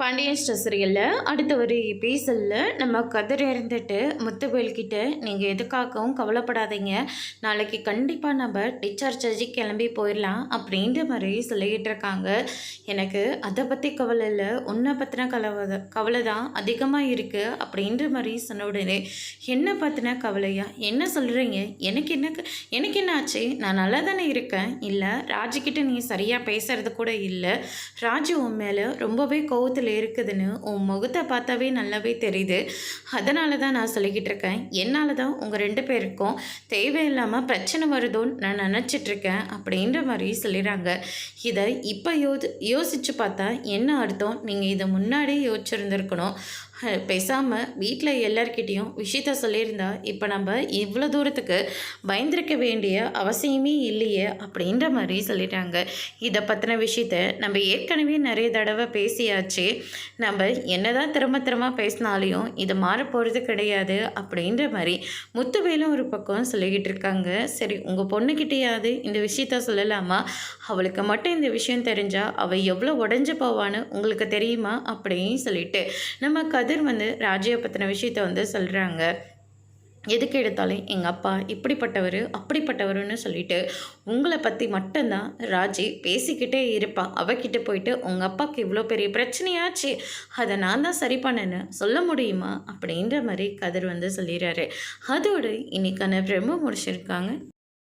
Pandian store சீரியலில் அடுத்த ஒரு எபிசோடில் நம்ம கதிர் இருந்துட்டு முத்துவேல்கிட்ட நீங்கள் எதுக்காகவும் கவலைப்படாதீங்க, நாளைக்கு கண்டிப்பாக நம்ம டிஸ்சார்ஜ் ஆகி கிளம்பி போயிடலாம் அப்படின்ற மாதிரி சொல்லிக்கிட்டு இருக்காங்க. எனக்கு அதை பற்றி கவலை இல்லை, உன்னை பற்றின கவலை தான் அதிகமாக இருக்குது அப்படின்ற மாதிரி சொன்ன உடனே என்ன பற்றின கவலையா, என்ன சொல்கிறீங்க, எனக்கு என்ன ஆச்சு, நான் நல்லா தானே இருக்கேன். இல்லை ராஜுக்கிட்ட நீ சரியாக பேசுறது கூட இல்லை, ராஜு உன் மேலே ரொம்பவே கோவத்தில் இருக்குதுன்னு உன் முகத்தை பார்த்தாவே நல்லாவே தெரியுது. அதனால தான் நான் சொல்லிக்கிட்டு இருக்கேன், என்னால் தான் உங்கள் 2 பேருக்கும் தேவையில்லாமல் பிரச்சனை வருதோன்னு நான் நினச்சிட்ருக்கேன் அப்படின்ற மாதிரி சொல்லிடுறாங்க. இதை இப்போ யோசித்து பார்த்தா என்ன அர்த்தம், நீங்கள் இதை முன்னாடியே யோசிச்சுருந்துருக்கணும். பேசாமல் வீட்டில் எல்லார்கிட்டையும் விஷயத்த சொல்லியிருந்தா இப்போ நம்ம இவ்வளோ தூரத்துக்கு பயந்துருக்க வேண்டிய அவசியமே இல்லையே அப்படின்ற மாதிரி சொல்லிட்டாங்க. இதை பற்றின விஷயத்த நம்ம ஏற்கனவே நிறைய தடவை பேசியாச்சு, நம்ம என்னதான் திரும்ப பேசினாலையும் இது மாற போகிறது கிடையாது அப்படின்ற மாதிரி முத்துவேலும் ஒரு பக்கம் சொல்லிக்கிட்டு இருக்காங்க. சரி, உங்கள் பொண்ணுக்கிட்டையாவது இந்த விஷயத்த சொல்லலாமா, அவளுக்கு மட்டும் இந்த விஷயம் தெரிஞ்சால் அவள் எவ்வளோ உடஞ்சி போவான்னு உங்களுக்கு தெரியுமா அப்படின்னு சொல்லிட்டு நம்ம கதிர் ராஜியை பற்றின விஷயத்த சொல்கிறாங்க. எதுக்கு எடுத்தாலும் எங்கள் அப்பா இப்படிப்பட்டவர் அப்படிப்பட்டவர்னு சொல்லிட்டு உங்களை பற்றி மட்டும்தான் ராஜி பேசிக்கிட்டே இருப்பாள். அவகிட்ட போயிட்டு உங்கள் அப்பாவுக்கு இவ்வளோ பெரிய பிரச்சனையாச்சு, அதை நான் தான் சரி பண்ணேன்னு சொல்ல முடியுமா அப்படின்ற மாதிரி கதிர் சொல்லிடுறாரு. அதோடு இன்னைக்கான பிரம்ம முடிச்சிருக்காங்க.